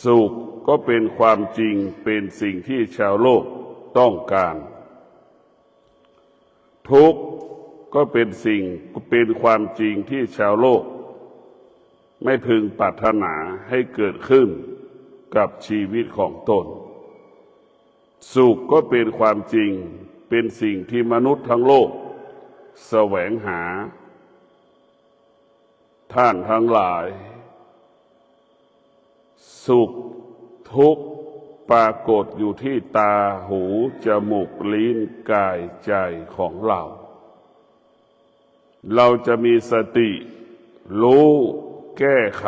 สุขก็เป็นความจริงเป็นสิ่งที่ชาวโลกต้องการทุกข์ก็เป็นความจริงที่ชาวโลกไม่พึงปรารถนาให้เกิดขึ้นกับชีวิตของตนสุขก็เป็นความจริงเป็นสิ่งที่มนุษย์ทั้งโลกแสวงหาท่านทั้งหลายสุขทุกข์ปรากฏอยู่ที่ตาหูจมูกลิ้นกายใจของเราจะมีสติรู้แก้ไข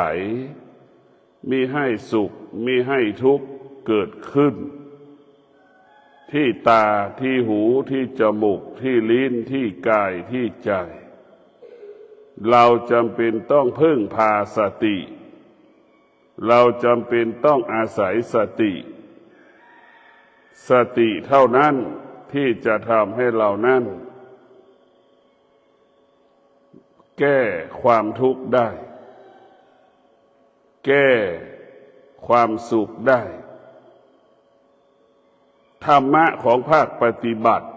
มิให้สุขมิให้ทุกข์เกิดขึ้นที่ตาที่หูที่จมูกที่ลิ้นที่กายที่ใจเราจำเป็นต้องพึ่งพาสติเราจำเป็นต้องอาศัยสติเท่านั้นที่จะทำให้เรานั้นแก้ความทุกข์ได้แก้ความสุขได้ธรรมะของภาคปฏิบัติ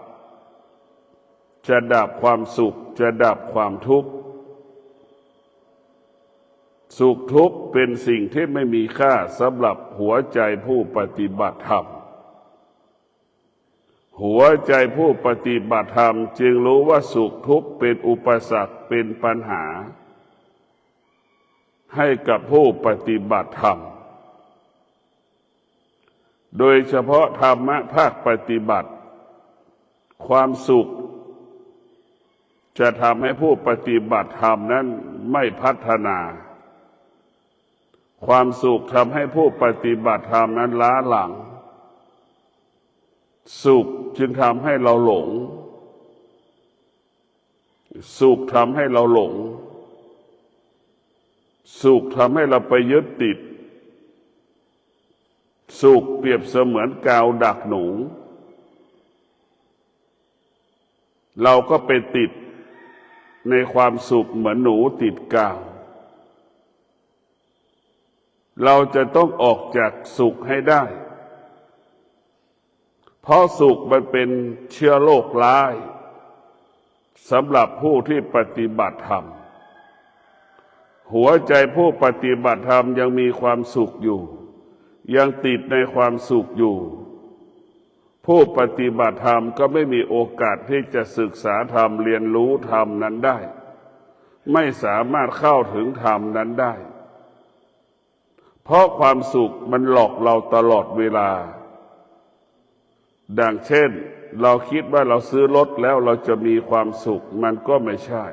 จะดับความสุขจะดับความทุกข์สุขทุกข์เป็นสิ่งที่ไม่มีค่าสำหรับหัวใจผู้ปฏิบัติธรรมหัวใจผู้ปฏิบัติธรรมจึงรู้ว่าสุขทุกข์เป็นอุปสรรคเป็นปัญหาให้กับผู้ปฏิบัติธรรมโดยเฉพาะธรรมะภาคปฏิบัติความสุขจะทำให้ผู้ปฏิบัติธรรมนั้นไม่พัฒนาความสุขทำให้ผู้ปฏิบัติธรรมนั้นล้าหลังสุขจึงทำให้เราหลงสุขทำให้เราหลงสุขทำให้เราไปยึดติดสุขเปรียบเสมือนกาวดักหนูเราก็ไปติดในความสุขเหมือนหนูติดกาวเราจะต้องออกจากสุขให้ได้เพราะสุขมันเป็นเชื้อโรคร้ายสำหรับผู้ที่ปฏิบัติธรรมหัวใจผู้ปฏิบัติธรรมยังมีความสุขอยู่ยังติดในความสุขอยู่ผู้ปฏิบัติธรรมก็ไม่มีโอกาสที่จะศึกษาธรรมเรียนรู้ธรรมนั้นได้ไม่สามารถเข้าถึงธรรมนั้นได้เพราะความสุขมันหลอกเราตลอดเวลาดังเช่นเราคิดว่าเราซื้อรถแล้วเราจะมีความสุขมันก็ไม่ใช่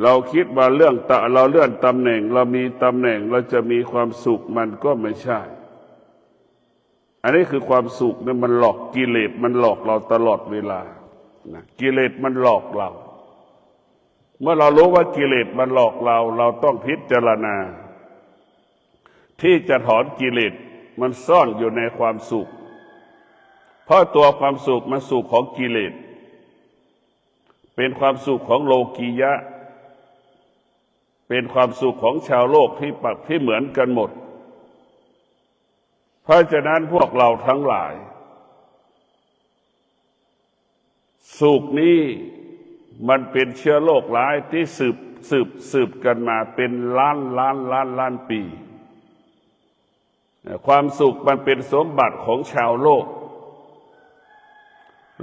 เราคิดว่าเราเลื่อนตำแหน่งเรามีตำแหน่งเราจะมีความสุขมันก็ไม่ใช่อันนี้คือความสุขเนี่ยมันหลอกกิเลสมันหลอกเราตลอดเวลานะกิเลสมันหลอกเราเมื่อเรารู้ว่ากิเลสมันหลอกเราต้องพิจารณาที่จะถอนกิเลสมันซ่อนอยู่ในความสุขเพราะตัวความสุขมันสุขของกิเลสเป็นความสุขของโลกียะเป็นความสุขของชาวโลกที่เหมือนกันหมดเพราะฉะนั้นพวกเราทั้งหลายสุขนี้มันเป็นเชื้อโรคร้ายที่สืบกันมาเป็นล้านปีความสุขมันเป็นสมบัติของชาวโลก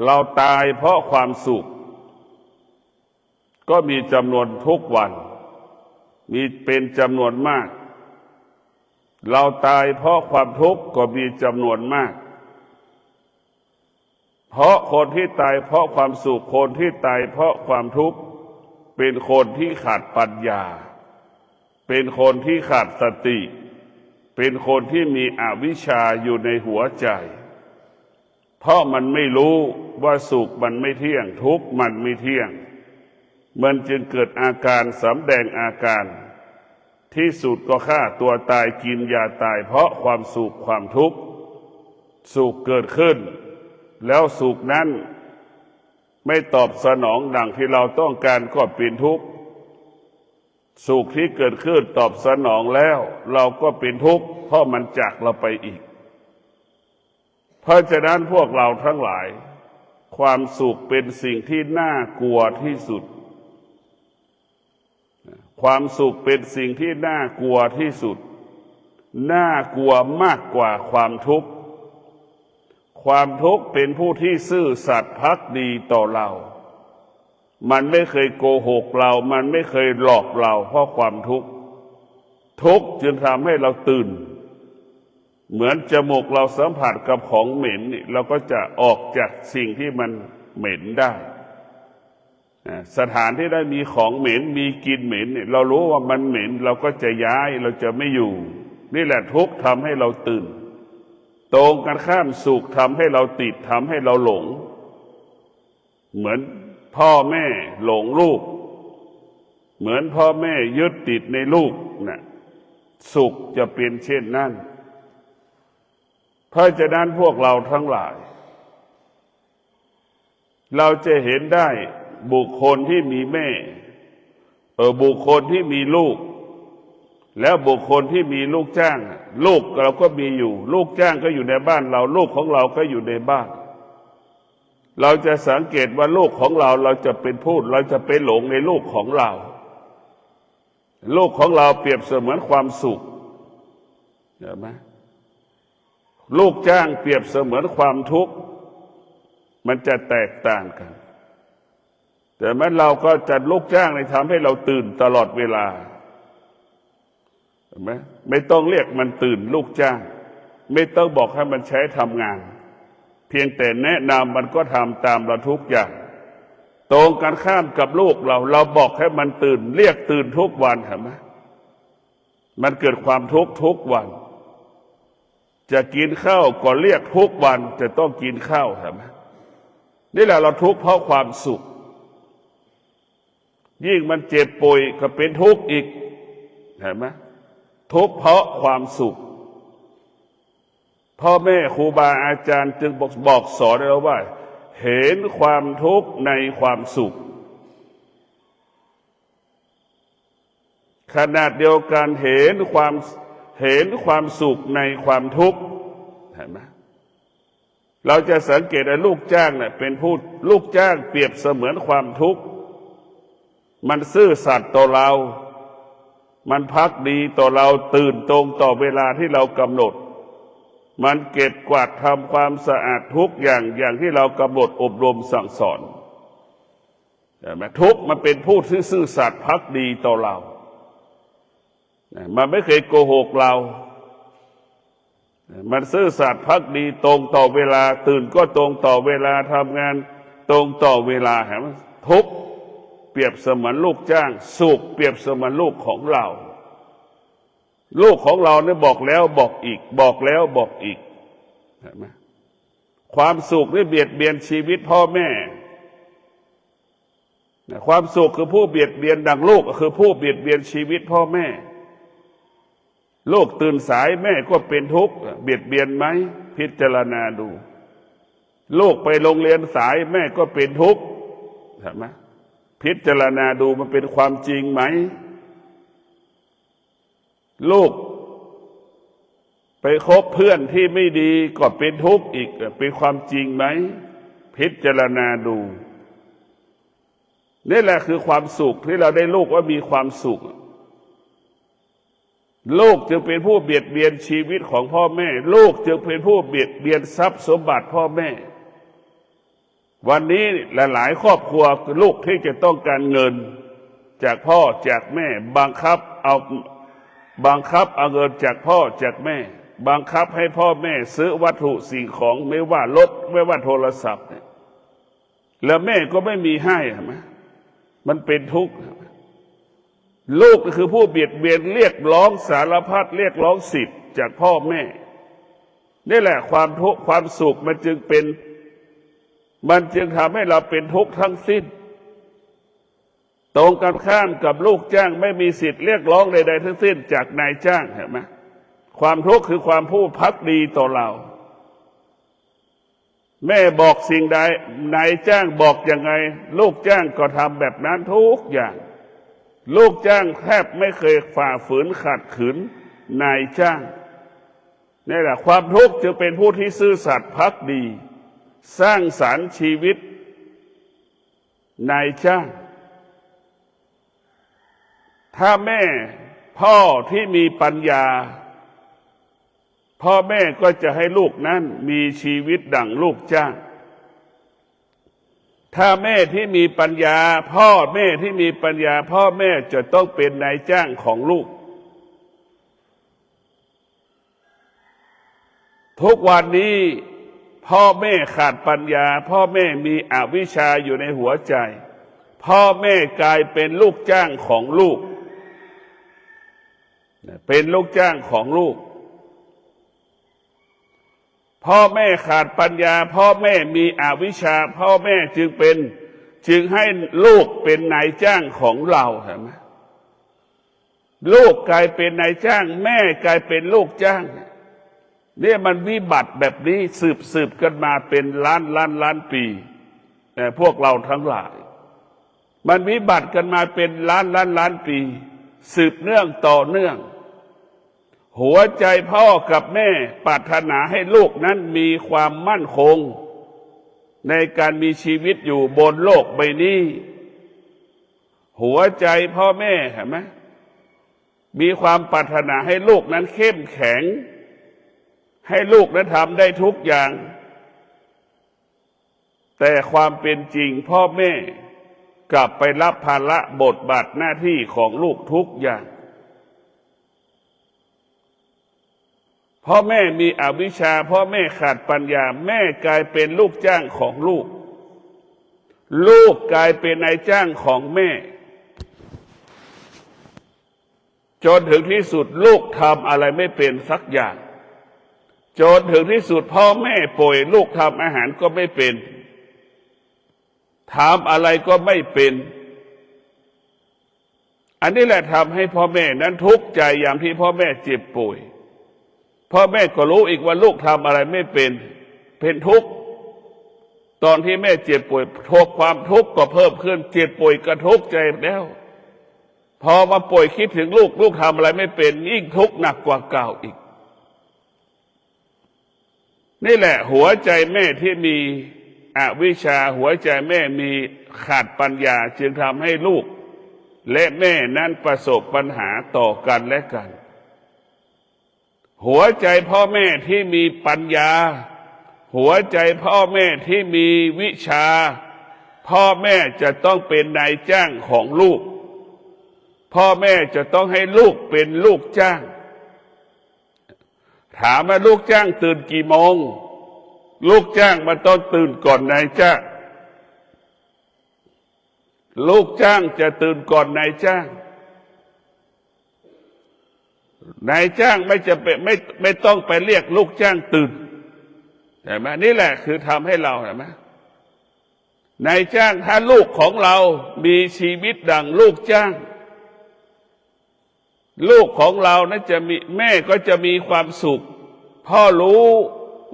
เราตายเพราะความสุขก็มีจำนวนทุกวันมีเป็นจำนวนมากเราตายเพราะความทุกข์ก็มีจำนวนมากเพราะคนที่ตายเพราะความสุขคนที่ตายเพราะความทุกข์เป็นคนที่ขาดปัญญาเป็นคนที่ขาดสติเป็นคนที่มีอวิชชาอยู่ในหัวใจเพราะมันไม่รู้ว่าสุขมันไม่เที่ยงทุกข์มันไม่เที่ยงมันจึงเกิดอาการสำแดงอาการที่สุดก็ฆ่าตัวตายกินยาตายเพราะความสุขความทุกข์สุขเกิดขึ้นแล้วสุขนั้นไม่ตอบสนองดังที่เราต้องการก็เป็นทุกข์ สุขที่เกิดขึ้นตอบสนองแล้วเราก็เป็นทุกข์เพราะมันจากเราไปอีกเพราะฉะนั้นพวกเราทั้งหลายความสุขเป็นสิ่งที่น่ากลัวที่สุดความสุขเป็นสิ่งที่น่ากลัวที่สุดน่ากลัวมากกว่าความทุกข์ความทุกข์เป็นผู้ที่ซื่อสัตย์ภักดีต่อเรามันไม่เคยโกหกเรามันไม่เคยหลอกเราเพราะความทุกข์ทุกข์จึงทำให้เราตื่นเหมือนจมูกเราสัมผัสกับของเหม็นนี่เราก็จะออกจากสิ่งที่มันเหม็นได้สถานที่ได้มีของเหม็นมีกลิ่นเหม็นเนี่ยเรารู้ว่ามันเหม็นเราก็จะย้ายเราจะไม่อยู่นี่แหละทุกข์ทำให้เราตื่นตรงกันข้ามสุขทำให้เราติดทำให้เราหลงเหมือนพ่อแม่หลงลูกเหมือนพ่อแม่ยึดติดในลูกน่ะสุขจะเป็นเช่นนั้นเพราะฉะนั้นพวกเราทั้งหลายเราจะเห็นได้บุคคลที่มีแม่บุคคลที่มีลูกแล้วบุคคลที่มีลูกจ้างลูกเราก็มีอยู่ลูกจ้างก็อยู่ในบ้านเราลูกของเราก็อยู่ในบ้านเราจะสังเกตว่าลูกของเราจะเป็นพูดเราจะไปหลงในลูกของเราลูกของเราเปรียบเสมือนความสุขเห็นไหมลูกจ้างเปรียบเสมือนความทุกข์มันจะแตกต่างกันแต่แม้เราก็จัดลูกจ้างในทำให้เราตื่นตลอดเวลาเห็นไหมไม่ต้องเรียกมันตื่นลูกจ้างไม่ต้องบอกให้มันใช้ทำงานเพียงแต่แนะนำมันก็ทำตามเราทุกอย่างตรงกันข้ามกับลูกเราบอกให้มันตื่นเรียกตื่นทุกวันเห็นไหมมันเกิดความทุกข์ทุกวันจะกินข้าวก็เรียกทุกวันจะต้องกินข้าวเห็นไหมนี่แหละเราทุกข์เพราะความสุขยิ่งมันเจ็บป่วยก็เป็นทุกข์อีกเห็นไหมทุกข์เพราะความสุขพ่อแม่ครูบาอาจารย์จึงบอกสอนเราว่าเห็นความทุกข์ในความสุขขนาดเดียวกันเห็นความสุขในความทุกข์เห็นไหมเราจะสังเกตว่าลูกจ้างเนี่ยเป็นผู้ลูกจ้างเปรียบเสมือนความทุกข์มันซื่อสัตย์ต่อเรามันภักดีต่อเราตื่นตรงต่อเวลาที่เรากำหนดมันเก็บกวาดทำความสะอาดทุกอย่างที่เรากำหนดอบรมสั่งสอนเห็นไหมทุกมันเป็นผู้ที่ซื่อสัตย์ภักดีต่อเรามันไม่เคยโกหกเรามันซื่อสัตย์ภักดีตรงต่อเวลาตื่นก็ตรงต่อเวลาทำงานตรงต่อเวลาเห็นไหมทุกเปรียบเสมือนลูกจ้างสุขเปรียบเสมือนลูกของเราลูกของเราเนี่ยบอกแล้วบอกอีกบอกแล้วบอกอีกเห็นไหมความสุขนี่เบียดเบียนชีวิตพ่อแม่ความสุขคือผู้เบียดเบียนดังลูกก็คือผู้เบียดเบียนชีวิตพ่อแม่ลูกตื่นสายแม่ก็เป็นทุกข์เบียดเบียนไหมพิจารณาดูลูกไปโรงเรียนสายแม่ก็เป็นทุกข์เห็นไหมพิจารณาดูมันเป็นความจริงไหมลูกไปคบเพื่อนที่ไม่ดีก็เป็นทุกข์อีกเป็นความจริงไหมพิจารณาดูนี่แหละคือความสุขที่เราได้ลูกว่ามีความสุขลูกจึงเป็นผู้เบียดเบียนชีวิตของพ่อแม่ลูกจึงเป็นผู้เบียดเบียนทรัพย์สมบัติพ่อแม่วันนี้หลายๆครอบครัวลูกที่จะต้องการเงินจากพ่อจากแม่บังคับเอาเงินจากพ่อจากแม่บังคับให้พ่อแม่ซื้อวัตถุสิ่งของไม่ว่ารถไม่ว่าโทรศัพท์แล้วแม่ก็ไม่มีให้ใช่ไหมมันเป็นทุกข์ลูกก็คือผู้เบียดเบียนเรียกร้องสารพัดเรียกร้องสิทธิ์จากพ่อแม่นี่แหละความทุกข์ความสุขมันจึงทำให้เราเป็นทุกข์ทั้งสิ้นตรงกันข้ามกับลูกจ้างไม่มีสิทธิ์เรียกร้องใดๆทั้งสิ้นจากนายจ้างเห็นไหมความทุกข์คือความผู้ภักดีต่อเราแม่บอกสิ่งใดนายจ้างบอกยังไงลูกจ้างก็ทำแบบนั้นทุกอย่าง ลูกจ้างแทบไม่เคยฝ่าฝืนขัดขืนนายจ้างนี่แหละความทุกข์จึงเป็นผู้ที่ซื่อสัตย์ภักดีสร้างสรรค์ชีวิตนายจ้างถ้าแม่พ่อที่มีปัญญาพ่อแม่ก็จะให้ลูกนั้นมีชีวิตดั่งลูกจ้างถ้าแม่ที่มีปัญญาพ่อแม่ที่มีปัญญาพ่อแม่จะต้องเป็นนายจ้างของลูกทุกวันนี้พ่อแม่ขาดปัญญาพ่อแม่มีอวิชชาอยู่ในหัวใจพ่อแม่กลายเป็นลูกจ้างของลูกเป็นลูกจ้างของลูกพ่อแม่ขาดปัญญาพ่อแม่มีอวิชชาพ่อแม่จึงให้ลูกเป็นนายจ้างของเราเห็นไหมลูกกลายเป็นนายจ้างแม่กลายเป็นลูกจ้างเนี่ยมันวิบัติแบบนี้สืบกันมาเป็นล้านปีแต่พวกเราทั้งหลายมันวิบัติกันมาเป็นล้านปีสืบเนื่องต่อเนื่องหัวใจพ่อกับแม่ปรารถนาให้ลูกนั้นมีความมั่นคงในการมีชีวิตอยู่บนโลกใบนี้หัวใจพ่อแม่เห็นไหมมีความปรารถนาให้ลูกนั้นเข้มแข็งให้ลูกนั้นทำได้ทุกอย่างแต่ความเป็นจริงพ่อแม่กลับไปรับภาระบทบาทหน้าที่ของลูกทุกอย่างพ่อแม่มีอวิชชาพ่อแม่ขาดปัญญาแม่กลายเป็นลูกจ้างของลูกลูกกลายเป็นนายจ้างของแม่จนถึงที่สุดลูกทำอะไรไม่เป็นสักอย่างจนถึงที่สุดพ่อแม่ป่วยลูกทำอาหารก็ไม่เป็นทำอะไรก็ไม่เป็นอันนี้แหละทำให้พ่อแม่นั้นทุกข์ใจอย่างที่พ่อแม่เจ็บป่วยพ่อแม่ก็รู้อีกว่าลูกทำอะไรไม่เป็นทุกข์ตอนที่แม่เจ็บป่วยความทุกข์ก็เพิ่มขึ้นเจ็บป่วยก็ทุกข์ใจแล้วพอมาป่วยคิดถึงลูกทำอะไรไม่เป็นยิ่งทุกข์หนักกว่าเก่าอีกนี่แหละหัวใจแม่ที่มีอวิชชาหัวใจแม่มีขาดปัญญาจึงทำให้ลูกและแม่นั้นประสบปัญหาต่อกันและกันหัวใจพ่อแม่ที่มีปัญญาหัวใจพ่อแม่ที่มีวิชาพ่อแม่จะต้องเป็นนายจ้างของลูกพ่อแม่จะต้องให้ลูกเป็นลูกจ้างถามว่าลูกจ้างตื่นกี่โมงลูกจ้างมันต้องตื่นก่อนนายจ้างลูกจ้างจะตื่นก่อนนายจ้างนายจ้างไม่ต้องไปเรียกลูกจ้างตื่นเห็นไหมนี่แหละคือทำให้เราเห็นไหมนายจ้างถ้าลูกของเรามีชีวิตดังลูกจ้างลูกของเรานั้นจะมีแม่ก็จะมีความสุขพ่อรู้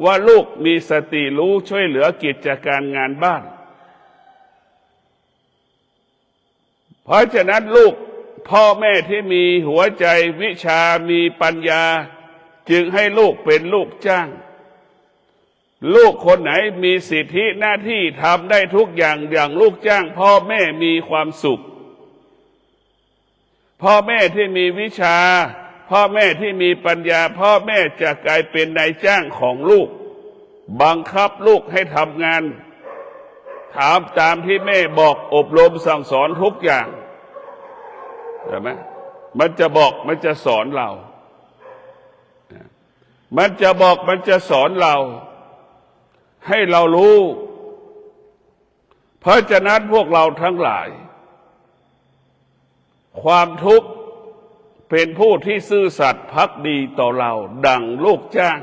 ว่าลูกมีสติรู้ช่วยเหลือกิจการงานบ้านเพราะฉะนั้นลูกพ่อแม่ที่มีหัวใจวิชามีปัญญาจึงให้ลูกเป็นลูกจ้างลูกคนไหนมีสิทธิหน้าที่ทำได้ทุกอย่างอย่างลูกจ้างพ่อแม่มีความสุขพ่อแม่ที่มีวิชาพ่อแม่ที่มีปัญญาพ่อแม่จะกลายเป็นนายจ้างของลูกบังคับลูกให้ทำงานถามตามที่แม่บอกอบรมสั่งสอนทุกอย่างเห็นไหมมันจะบอกมันจะสอนเรามันจะบอกมันจะสอนเราให้เรารู้เพราะฉะนั้นพวกเราทั้งหลายความทุกข์เป็นผู้ที่ซื่อสัตย์ภักดีต่อเราดังลูกจ้าง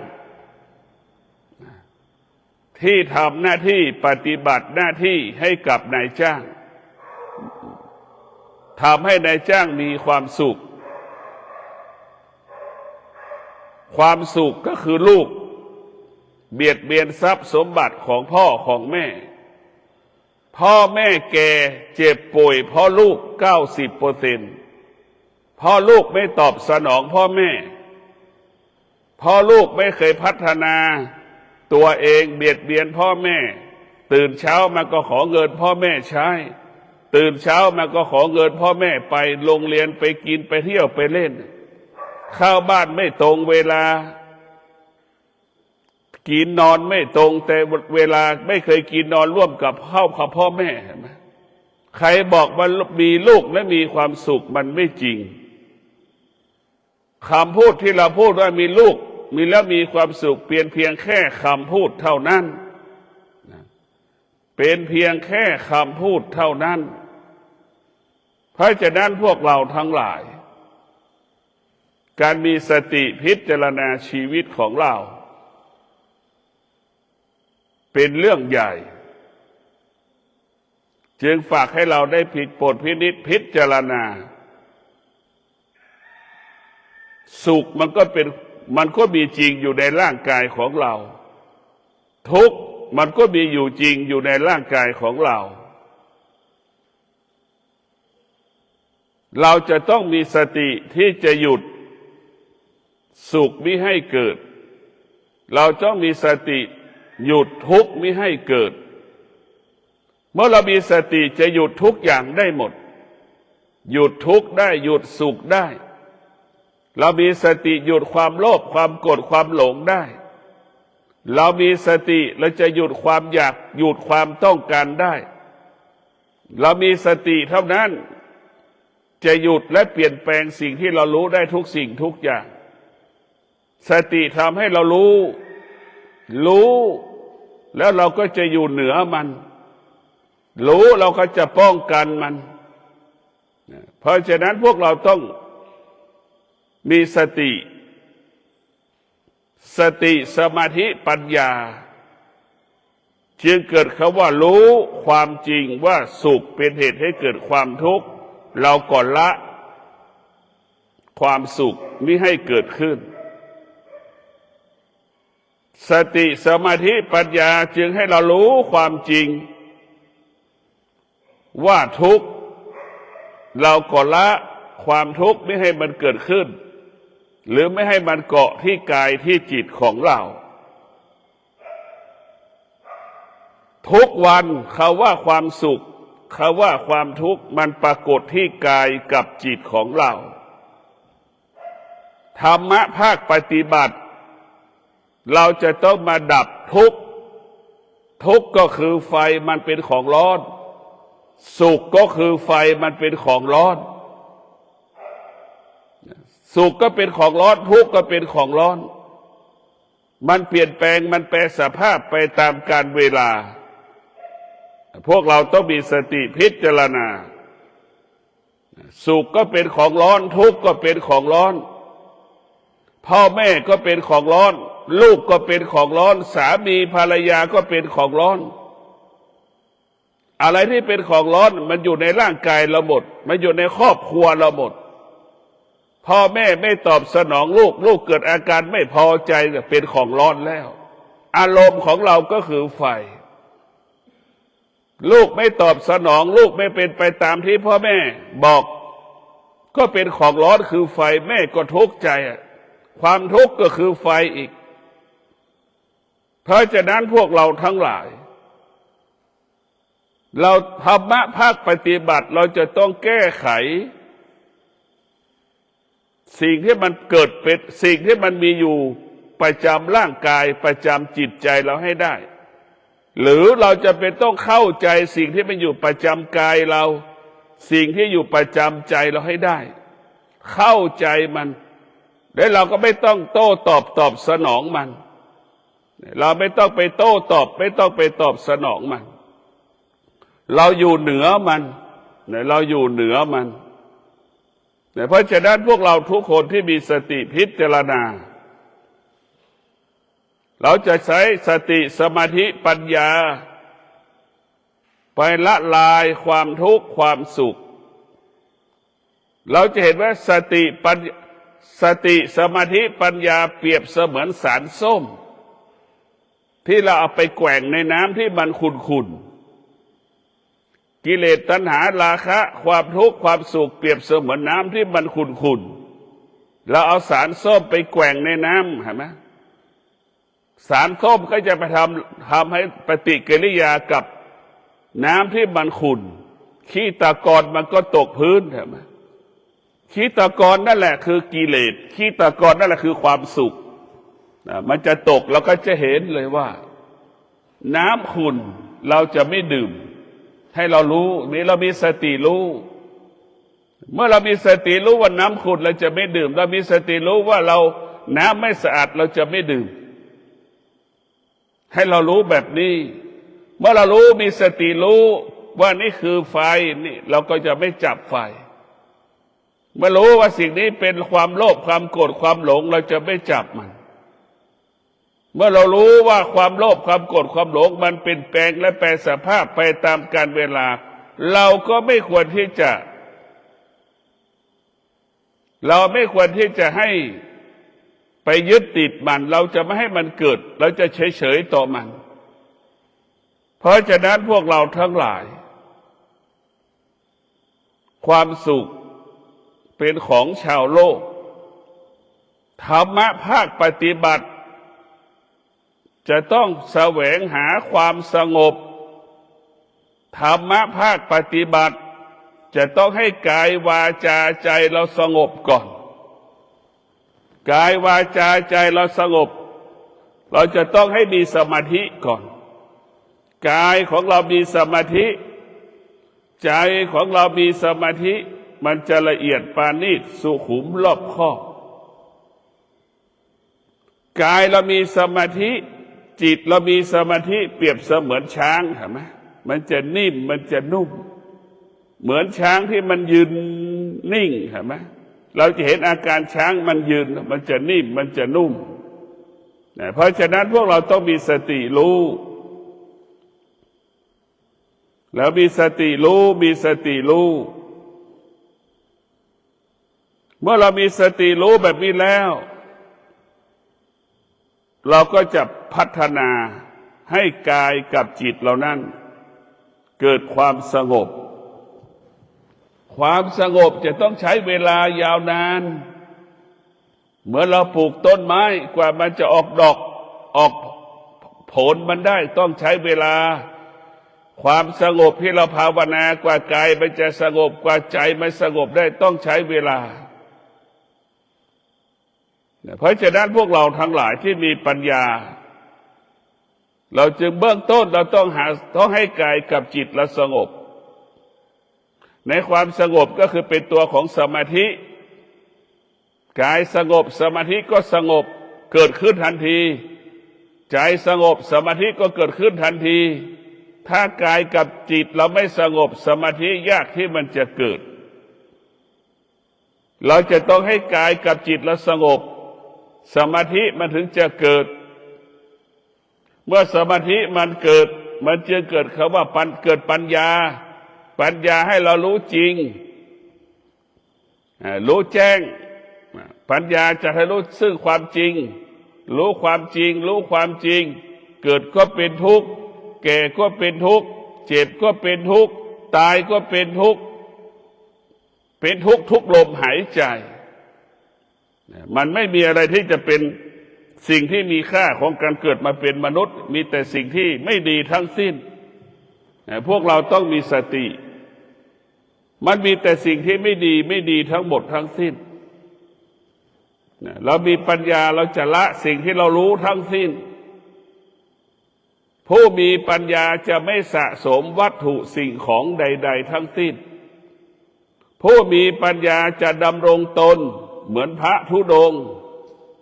ที่ทำหน้าที่ปฏิบัติหน้าที่ให้กับนายจ้างทำให้นายจ้างมีความสุขความสุขก็คือลูกเบียดเบียนทรัพย์สมบัติของพ่อของแม่ พ่อแม่แก่เจ็บป่วยเพราะลูก90%พ่อลูกไม่ตอบสนองพ่อแม่พ่อลูกไม่เคยพัฒนาตัวเองเบียดเบียนพ่อแม่ตื่นเช้ามาก็ขอเงินพ่อแม่ใช้ตื่นเช้ามาก็ขอเงินพ่อแม่ไปโรงเรียนไปกินไปเที่ยวไปเล่นเข้าบ้านไม่ตรงเวลากินนอนไม่ตรงแต่เวลาไม่เคยกินนอนร่วมกับพ่อแม่เห็นไหมใครบอกว่ามีลูกและมีความสุขมันไม่จริงคำพูดที่เราพูดว่ามีลูกมีแล้วมีความสุขเพียงแค่คำพูดเท่านั้นเป็นเพียงแค่คำพูดเท่านั้นเพราะฉะนั้นพวกเราทั้งหลายการมีสติพิจารณาชีวิตของเราเป็นเรื่องใหญ่จึงฝากให้เราได้โปรดพิจารณาสุขมันก็มีจริงอยู่ในร่างกายของเราทุกข์มันก็มีอยู่จริงอยู่ในร่างกายของเราเราจะต้องมีสติที่จะหยุดสุขมิให้เกิดเราต้องมีสติหยุดทุกข์มิให้เกิดเมื่อเรามีสติจะหยุดทุกอย่างได้หมดหยุดทุกข์ได้หยุดสุขได้เรามีสติหยุดความโลภความโกรธความหลงได้เรามีสติเราจะหยุดความอยากหยุดความต้องการได้เรามีสติเท่านั้นจะหยุดและเปลี่ยนแปลงสิ่งที่เรารู้ได้ทุกสิ่งทุกอย่างสติทำให้เรารู้แล้วเราก็จะอยู่เหนือมันรู้เราก็จะป้องกันมันเพราะฉะนั้นพวกเราต้องมีสติสมาธิปัญญาจึงเกิดคำว่ารู้ความจริงว่าสุขเป็นเหตุให้เกิดความทุกข์เราก่อนละความสุขมิให้เกิดขึ้นสติสมาธิปัญญาจึงให้เรารู้ความจริงว่าทุกข์เราก่อนละความทุกข์ไม่ให้มันเกิดขึ้นหรือไม่ให้มันเกาะที่กายที่จิตของเราทุกวันคำว่าความสุขคำว่าความทุกข์มันปรากฏที่กายกับจิตของเราธรรมะภาคปฏิบัติเราจะต้องมาดับทุกข์ก็คือไฟมันเป็นของร้อนสุขก็คือไฟมันเป็นของร้อนสุขก็เป็นของร้อนทุกข์ก็เป็นของร้อนมันเปลี่ยนแปลงมันแปรสภาพไปตามกาลเวลาพวกเราต้องมีสติพิจารณาสุขก็เป็นของร้อนทุกข์ก็เป็นของร้อนพ่อแม่ก็เป็นของร้อนลูกก็เป็นของร้อนสามีภรรยาก็เป็นของร้อนอะไรที่เป็นของร้อนมันอยู่ในร่างกายเราหมดมันอยู่ในครอบครัวเราหมดพ่อแม่ไม่ตอบสนองลูกเกิดอาการไม่พอใจเป็นของร้อนแล้วอารมณ์ของเราก็คือไฟลูกไม่ตอบสนองลูกไม่เป็นไปตามที่พ่อแม่บอกก็เป็นของร้อนคือไฟแม่ก็ทุกข์ใจความทุกข์ก็คือไฟอีกเพราะฉะนั้นพวกเราทั้งหลายเราธรรมะภาคปฏิบัติเราจะต้องแก้ไขสิ่งที่มันเกิดเป็นสิ่งที่มันมีอยู่ประจำร่างกายประจำจิตใจเราให้ได้หรือเราจะเป็นต้องเข้าใจสิ่งที่มันอยู่ประจำกายเราสิ่งที่อยู่ประจำใจเราให้ได้เข้าใจมันแล้วเราก็ไม่ต้องโต้ตอบสนองมันเราไม่ต้องไปโต้ตอบไม่ต้องไปตอบสนองมันเราอยู่เหนือมันเราอยู่เหนือมันเพราะฉะนั้นพวกเราทุกคนที่มีสติพิจารณาเราจะใช้สติสมาธิปัญญาไปละลายความทุกข์ความสุขเราจะเห็นว่าสติสมาธิปัญญาเปรียบเสมือนสารส้มที่เราเอาไปแกว่งในน้ำที่มันขุ่น กิเลสตัณหาราคะความทุกข์ความสุขเปรียบเสมือนน้ำที่มันขุ่นๆเราเอาสารส้มไปแกว่งในน้ำเห็นไหมสารส้มก็จะไปทำให้ปฏิกิริยากับน้ำที่มันขุ่นขี้ตะกอนมันก็ตกพื้นเห็นไหมขี้ตะกอนนั่นแหละคือกิเลสขี้ตะกอนนั่นแหละคือความสุขมันจะตกเราก็จะเห็นเลยว่าน้ำขุ่นเราจะไม่ดื่มให้เรารู้นี่เรามีสติรู้เมื่อเรามีสติรู้ว่าน้ำขุ่นเราจะไม่ดื่มเรามีสติรู้ว่าเราน้ำไม่สะอาดเราจะไม่ดื่มให้เรารู้แบบนี้เมื่อเรารู้มีสติรู้ว่านี่คือไฟนี่เราก็จะไม่จับไฟเมื่อรู้ว่าสิ่งนี้เป็นความโลภความโกรธความหลงเราจะไม่จับมันเมื่อเรารู้ว่าความโลภความโกรธความหลงมันเปลี่ยนแปลงและแปรสภาพไปตามกาลเวลาเราไม่ควรที่จะให้ไปยึดติดมันเราจะไม่ให้มันเกิดเราจะเฉยต่อมันเพราะฉะนั้นพวกเราทั้งหลายความสุขเป็นของชาวโลกธรรมะภาคปฏิบัติจะต้องแสวงหาความสงบธรรมะภาคปฏิบัติจะต้องให้กายวาจาใจเราสงบก่อนกายวาจาใจเราสงบเราจะต้องให้มีสมาธิก่อนกายของเรามีสมาธิใจของเรามีสมาธิมันจะละเอียดปราณีตสุขุมรอบคอบกายเรามีสมาธิจิตเรามีสมาธิเปรียบเสมือนช้างเห็นไหมมันจะนิ่มมันจะนุ่มเหมือนช้างที่มันยืนนิ่งเห็นไหมเราจะเห็นอาการช้างมันยืนมันจะนิ่มมันจะนุ่มเพราะฉะนั้นพวกเราต้องมีสติรู้แล้วมีสติรู้มีสติรู้เมื่อเรามีสติรู้แบบนี้แล้วเราก็จะพัฒนาให้กายกับจิตเรานั้นเกิดความสงบความสงบจะต้องใช้เวลายาวนานเหมือนเราปลูกต้นไม้กว่ามันจะออกดอกออกผลมันได้ต้องใช้เวลาความสงบที่เราภาวนากว่ากายมันจะสงบกว่าใจมันสงบได้ต้องใช้เวลาเพราะฉะนั้นพวกเราทั้งหลายที่มีปัญญาเราจึงเบื้องต้นเราต้องให้กายกับจิตเราสงบในความสงบก็คือเป็นตัวของสมาธิกายสงบสมาธิก็สงบเกิดขึ้นทันทีใจสงบสมาธิก็เกิดขึ้นทันทีถ้ากายกับจิตเราไม่สงบสมาธิยากที่มันจะเกิดเราจะต้องให้กายกับจิตเราสงบสมาธิมันถึงจะเกิดเมื่อสมาธิมันเกิดมันจึงเกิดคำว่าเกิดปัญญาให้เรารู้จริงรู้แจ้งปัญญาจะให้รู้ซึ่งความจริงรู้ความจริงรู้ความจริงเกิดก็เป็นทุกข์แก่ก็เป็นทุกข์เจ็บก็เป็นทุกข์ตายก็เป็นทุกข์ทุกลมหายใจมันไม่มีอะไรที่จะเป็นสิ่งที่มีค่าของการเกิดมาเป็นมนุษย์มีแต่สิ่งที่ไม่ดีทั้งสิ้นพวกเราต้องมีสติมันมีแต่สิ่งที่ไม่ดีทั้งหมดทั้งสิ้นเรามีปัญญาเราจะละสิ่งที่เรารู้ทั้งสิ้นผู้มีปัญญาจะไม่สะสมวัตถุสิ่งของใดๆทั้งสิ้นผู้มีปัญญาจะดำรงตนเหมือนพระธุดงค์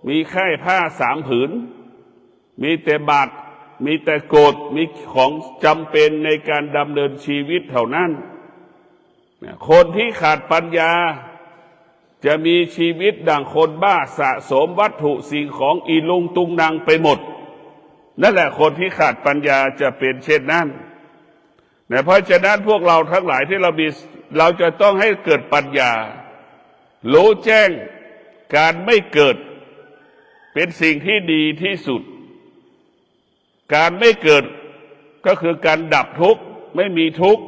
มีแค่ผ้า3 ผืนมีแต่บาตรมีแต่โกฐมีของจำเป็นในการดำเนินชีวิตเท่านั้นคนที่ขาดปัญญาจะมีชีวิตดั่งคนบ้าสะสมวัตถุสิ่งของอีลุงตุงนางไปหมดนั่นแหละคนที่ขาดปัญญาจะเป็นเช่นนั้นเพราะฉะนั้นพวกเราทั้งหลายที่เราจะต้องให้เกิดปัญญารู้แจ้งการไม่เกิดเป็นสิ่งที่ดีที่สุดการไม่เกิดก็คือการดับทุกข์ไม่มีทุกข์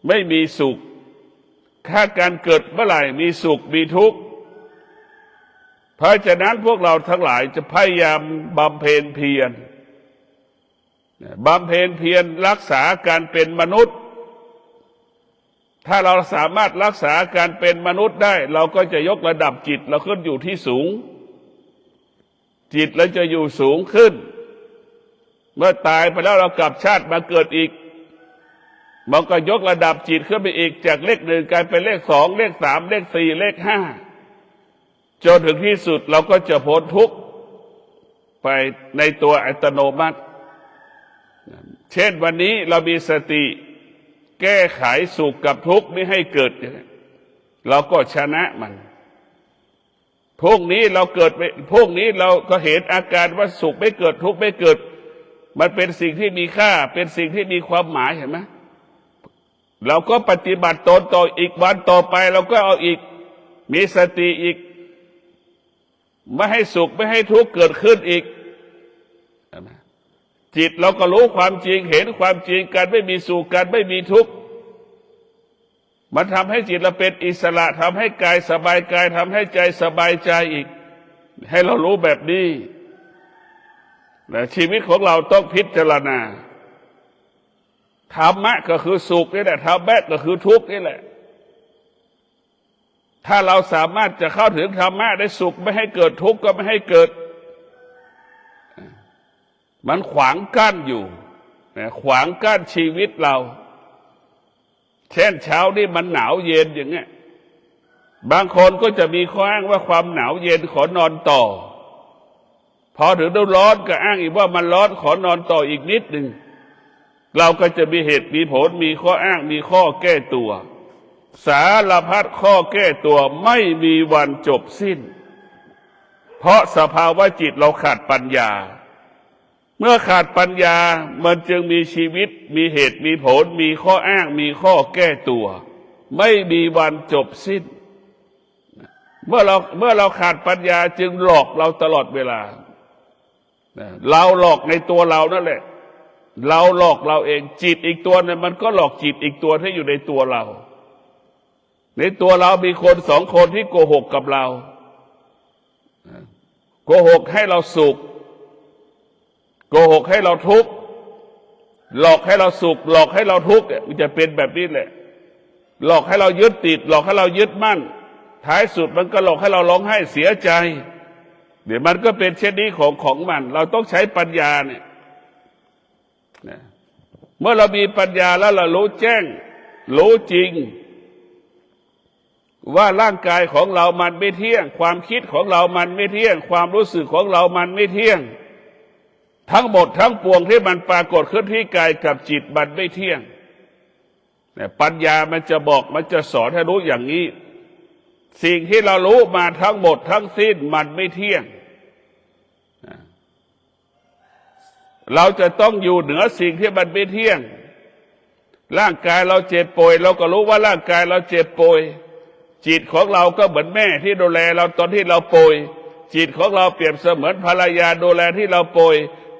ไม่มีสุขถ้าการเกิดเมื่อไหร่มีสุขมีทุกข์เพราะฉะนั้นพวกเราทั้งหลายจะพยายามบำเพ็ญเพียรรักษาการเป็นมนุษย์ถ้าเราสามารถรักษาการเป็นมนุษย์ได้เราก็จะยกระดับจิตเราขึ้นอยู่ที่สูงจิตเราจะอยู่สูงขึ้นเมื่อตายไปแล้วเรากลับชาติมาเกิดอีกมันก็ยกระดับจิตขึ้นไปอีกจากเลขหนึ่งกลายเป็นเลขสองเลขสามเลขสี่เลขห้าจนถึงที่สุดเราก็จะพ้นทุกข์ไปในตัวอัตโนมัติเช่นวันนี้เรามีสติแก้ไขสุขกับทุกข์ไม่ให้เกิดเราก็ชนะมันพวกนี้เราก็เห็นอาการว่าสุขไม่เกิดทุกข์ไม่เกิดมันเป็นสิ่งที่มีค่าเป็นสิ่งที่มีความหมายเห็นไหมเราก็ปฏิบัติตนต่ออีกวันต่อไปเราก็เอาอีกมีสติอีกไม่ให้สุขไม่ให้ทุกข์เกิดขึ้นอีกจิตเราก็รู้ความจริงเห็นความจริงการไม่มีสุขการไม่มีทุกข์มันทำให้จิตเราเป็นอิสระทำให้กายสบายกายทำให้ใจสบายใจอีกให้เรารู้แบบนี้และชีวิตของเราต้องพิจารณาธรรมะก็คือสุขนี่แหละธรรมะก็คือทุกข์นี่แหละถ้าเราสามารถจะเข้าถึงธรรมะได้สุขไม่ให้เกิดทุกข์ก็ไม่ให้เกิดมันขวางกั้นอยู่ขวางกั้นชีวิตเราเช่นเช้านี่มันหนาวเย็นอย่างเงี้ยบางคนก็จะมีข้ออ้างว่าความหนาวเย็นขอนอนต่อพอถึงฤดูร้อนก็อ้างอีกว่ามันร้อนขอนอนต่ออีกนิดหนึ่งเราก็จะมีเหตุมีผลมีข้ออ้างมีข้อแก้ตัวสารพัดข้อแก้ตัวไม่มีวันจบสิ้นเพราะสภาวะจิตเราขาดปัญญาเมื่อขาดปัญญามันจึงมีชีวิตมีเหตุมีผลมีข้ออ้างมีข้อแก้ตัวไม่มีวันจบสิ้นเมื่อเราขาดปัญญาจึงหลอกเราตลอดเวลาเราหลอกในตัวเรานั่นแหละเราหลอกเราเองจิตอีกตัวนึงมันก็หลอกจิตอีกตัวที่อยู่ในตัวเราในตัวเรามีคนสองคนที่โกหกกับเราโกหกให้เราสุขโกหกให้เราทุกข์หลอกให้เราสุขหลอกให้เราทุกข์มันจะเป็นแบบนี้แหละหลอกให้เรายึดติดหลอกให้เรายึดมั่นท้ายสุดมันก็หลอกให้เราร้องไห้เสียใจเดี๋ยวมันก็เป็นเช่นนี้ของมันเราต้องใช้ปัญญาเนี่ยเมื่อเรามีปัญญาแล้วเรารู้แจ้งรู้จริงว่าร่างกายของเรามันไม่เที่ยงความคิดของเรามันไม่เที่ยงความรู้สึกของเรามันไม่เที่ยงทั้งหมดทั้งปวงที่มันปรากฏขึ้นที่กายกับจิตมันไม่เที่ยงปัญญามันจะบอกมันจะสอนให้รู้อย่างนี้สิ่งที่เรารู้มาทั้งหมดทั้งสิ้นมันไม่เที่ยงเราจะต้องอยู่เหนือสิ่งที่มันไม่เที่ยงร่างกายเราเจ็บป่วยเราก็รู้ว่าร่างกายเราเจ็บป่วยจิตของเราก็เหมือนแม่ที่ดูแลเราตอนที่เราป่วยจิตของเราเปรียบเสมือนภรรยาดูแลที่เราป่วย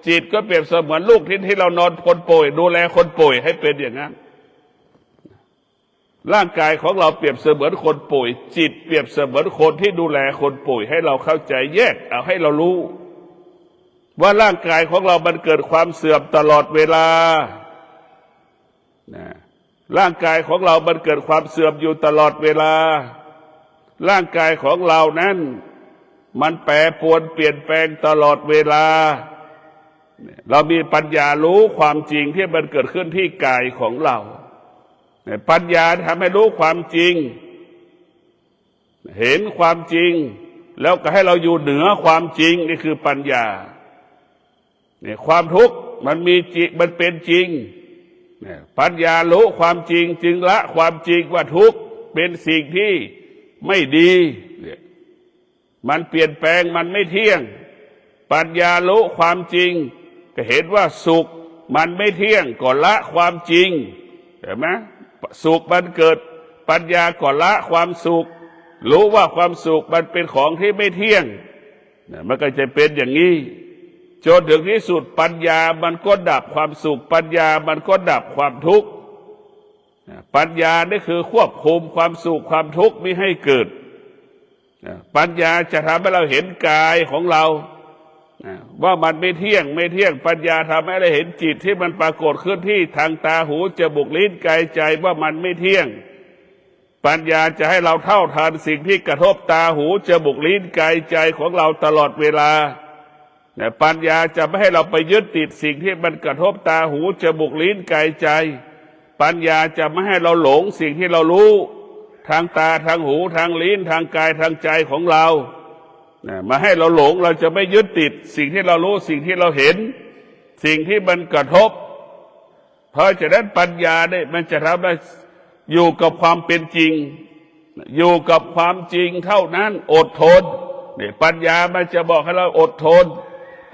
จิตก็เปรียบเสมือนลูกที่เรานอนคนป่วยดูแลคนป่วยให้เป็นอย่างนั้นร่างกายของเราเปรียบเสมือนคนป่วยจิตเปรียบเสมือนคนที่ดูแลคนป่วยให้เราเข้าใจแยกเอาให้เรารู้ว่าร่างกายของเรามันเกิดความเสื่อมตลอดเวลาร่างกายของเรามันเกิดความเสื่อมอยู่ตลอดเวลาร่างกายของเรานั้นมันแปรปรวนเปลี่ยนแปลงตลอดเวลาเรามีปัญญารู้ความจริงที่มันเกิดขึ้นที่กายของเราปัญญาทำให้รู้ความจริงเห็นความจริงแล้วก็ให้เราอยู่เหนือความจริงนี่คือปัญญาเนี่ยความทุกข์มันมีจริงมันเป็นจริงปัญญารู้ความจริงจึงละความจริงว่าทุกข์เป็นสิ่งที่ไม่ดีมันเปลี่ยนแปลงมันไม่เที่ยงปัญญารู้ความจริงก็เห็นว่าสุขมันไม่เที่ยงก็ละความจริงเห็นไหมสุขมันเกิดปัญญาก็ละความสุขรู้ว่าความสุขมันเป็นของที่ไม่เที่ยงมันก็จะเป็นอย่างนี้จนถึงที่สุดปัญญามันก็ดับความสุขปัญญามันก็ดับความทุกข์ ปัญญานี่คือควบคุมความสุขความทุกข์ไม่ให้เกิดปัญญาจะทำให้เราเห็นกายของเราว่ามันไม่เที่ยงปัญญาทำให้เราเห็นจิตที่มันปรากฏขึ้นที่ทางตาหูจมูกลิ้นกายใจว่ามันไม่เที่ยงปัญญาจะให้เราเท่าทันสิ่งที่กระทบตาหูจมูกลิ้นกายใจของเราตลอดเวลาปัญญาจะไม่ให้เราไปยึดติดสิ่งที่มันกระทบตาหูจมูกลิ้นกายใจปัญญาจะไม่ให้เราหลงสิ่งที่เรารู้ทางตาทางหูทางลิ้นทางกายทางใจของเรามาให้เราหลงเราจะไม่ยึดติดสิ่งที่เรารู้สิ่งที่เราเห็นสิ่งที่มันกระทบเพราะฉะนั้นปัญญาเนี่ยมันจะทำให้อยู่กับความเป็นจริงอยู่กับความจริงเท่านั้นอดทนเนี่ยปัญญามันจะบอกให้เราอดทน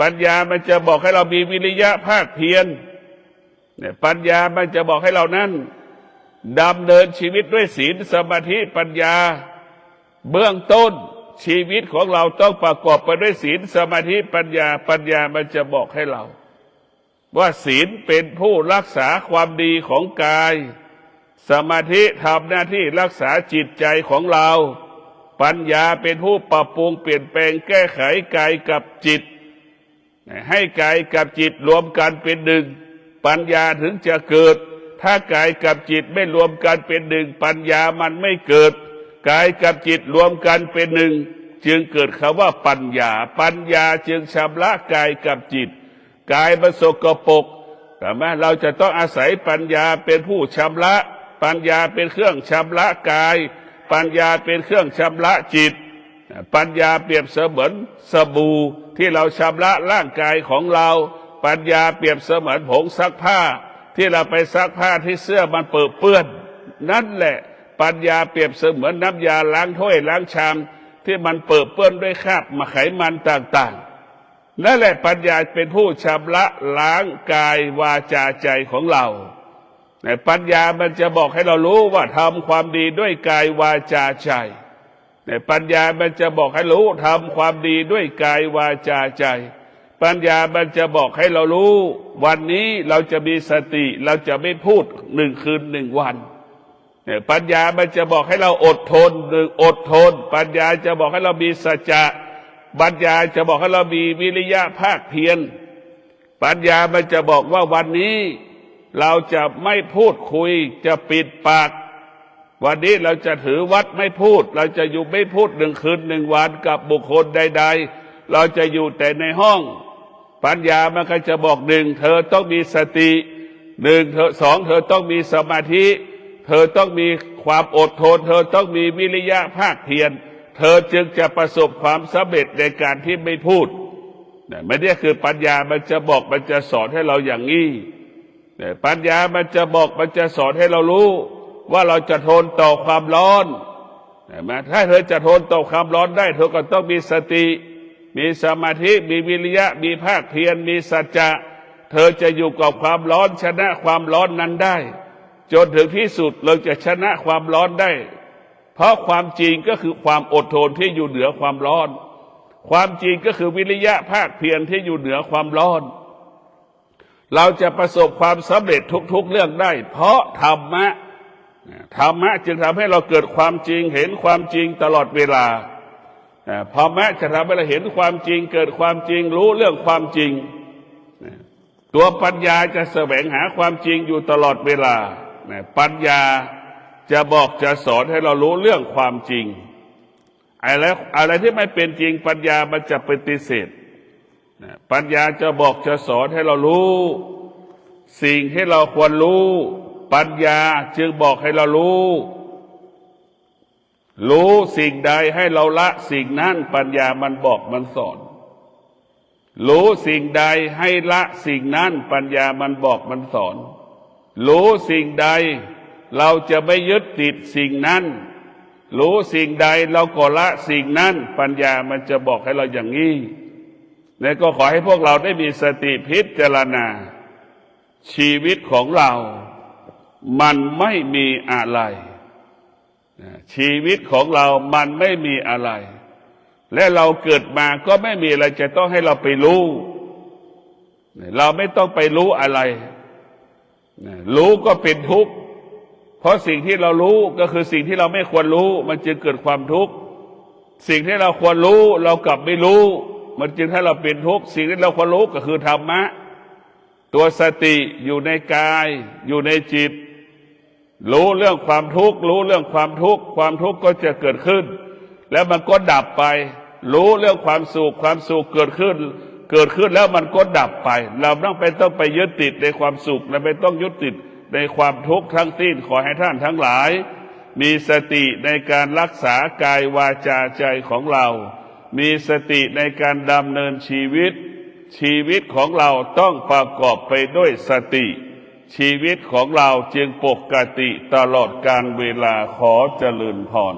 ปัญญามันจะบอกให้เรามีวิริยะภาคเพียรเนี่ยปัญญามันจะบอกให้เรานั้นดำเนินชีวิตด้วยศีลสมาธิปัญญาเบื้องต้นชีวิตของเราต้องประกอบไปด้วยศีลสมาธิปัญญามันจะบอกให้เราว่าศีลเป็นผู้รักษาความดีของกายสมาธิทำหน้าที่รักษาจิตใจของเราปัญญาเป็นผู้ปรับปรุงเปลี่ยนแปลงแก้ไขกายกับจิตให้กายกับจิตรวมกันเป็นหนึ่งปัญญาถึงจะเกิดถ้ากายกับจิตไม่รวมกันเป็นหนึ่งปัญญามันไม่เกิดกายกับจิตรวมกันเป็นหนึ่งจึงเกิดคำว่าปัญญาจึงชำระกายกับจิตกายมันสกปรกแต่แม้เราจะต้องอาศัยปัญญาเป็นผู้ชำระปัญญาเป็นเครื่องชำระกายปัญญาเป็นเครื่องชำระจิตปัญญาเปรียบเสมือนสบู่ที่เราชำระร่างกายของเราปัญญาเปรียบเสมือนผงซักผ้าที่เราไปซักผ้าที่เสื้อมันเปื้อนนั่นแหละปัญญาเปรียบเสมือนน้ำยาล้างถ้วยล้างชามที่มันเปื้อนด้วยคราบไขมันต่างๆนั่นแหละปัญญาเป็นผู้ชำระล้างกายวาจาใจของเราแต่ปัญญามันจะบอกให้เรารู้ว่าทำความดีด้วยกายวาจาใจแต่ปัญญามันจะบอกให้รู้ทำความดีด้วยกายวาจาใจปัญญามันจะบอกให้เรารู้วันนี้เราจะมีสติเราจะไม่พูด1 คืน 1 วันปัญญามันจะบอกให้เราอดทนอดทนปัญญาจะบอกให้เรามีสัจจะปัญญาจะบอกให้เรามีวิริยะภาคเพียรปัญญามันจะบอกว่าวันนี้เราจะไม่พูดคุยจะปิดปากวันนี้เราจะถือวัดไม่พูดเราจะอยู่ไม่พูด1 คืน 1 วันกับบุคคลใดๆเราจะอยู่แต่ในห้องปัญญามันก็จะบอก1เธอต้องมีสติ2เธอต้องมีสมาธิเธอต้องมีความอดทนเธอต้องมีวิริยะภาคเพียรเธอจึงจะประสบความสำเร็จในการที่ไม่พูดไม่ได้คือปัญญามันจะบอกมันจะสอนให้เราอย่างนี้ปัญญามันจะบอกมันจะสอนให้เรารู้ว่าเราจะทนต่อความร้อนถ้าเธอจะทนต่อความร้อนได้เธอก็ต้องมีสติมีสมาธิมีวิริยะมีภาคเพียรมีสัจจะเธอจะอยู่กับความร้อนชนะความร้อนนั้นได้จนถึงที่สุดเราจะชนะความร้อนได้เพราะความจริงก็คือความอดทนที่อยู่เหนือความร้อนความจริงก็คือวิริยะภาคเพียรที่อยู่เหนือความร้อนเราจะประสบความสำเร็จทุกๆเรื่องได้เพราะธรรมะจึงทำให้เราเกิดความจริงเห็นความจริงตลอดเวลาธรรมะจะทำให้เราเห็นความจริงเกิดความจริงรู้เรื่องความจริงตัวปัญญาจะแสวงหาความจริงอยู่ตลอดเวลาปัญญาจะบอกจะสอนให้เรารู้เรื่องความจริงอะไรที่ไม่เป็นจริงปัญญามันจะปฏิเสธปัญญาจะบอกจะสอนให้เรารู้สิ่งที่เราควรรู้ปัญญาจึงบอกให้เรารู้สิ่งใดให้เราละสิ่งนั้นปัญญามันบอกมันสอนรู้สิ่งใดให้ละสิ่งนั้นปัญญามันบอกมันสอนรู้สิ่งใดเราจะไม่ยึดติดสิ่งนั้นรู้สิ่งใดเราก็ละสิ่งนั้นปัญญามันจะบอกให้เราอย่างนี้และก็ขอให้พวกเราได้มีสติพิจารณาชีวิตของเรามันไม่มีอะไรชีวิตของเรามันไม่มีอะไรและเราเกิดมาก็ไม่มีอะไรจะต้องให้เราไปรู้เราไม่ต้องไปรู้อะไรรู้ก็เป็นทุกข์ เพราะสิ่งที่เรารู้ก็คือสิ่งที่เราไม่ควรรู้มันจึงเกิดความทุกข์สิ่งที่เราควรรู้เรากลับไม่รู้มันจึงให้เราเป็นทุกข์สิ่งที่เราควรรู้ก็คือธรรมะตัวสติอยู่ในกายอยู่ในจิตรู้เรื่องความทุกข์รู้เรื่องความทุกข์ความทุกข์ก็จะเกิดขึ้นแล้วมันก็ดับไปรู้เรื่องความสุขความสุขเกิดขึ้นแล้วมันก็ดับไปเราต้องไปยึดติดในความสุขและไม่ต้องยึดติดในความทุกข์ทั้งสิ้นขอให้ท่านทั้งหลายมีสติในการรักษากายวาจาใจของเรามีสติในการดำเนินชีวิตของเราต้องประกอบไปด้วยสติชีวิตของเราจึงปกติตลอดกาลเวลาขอเจริญพร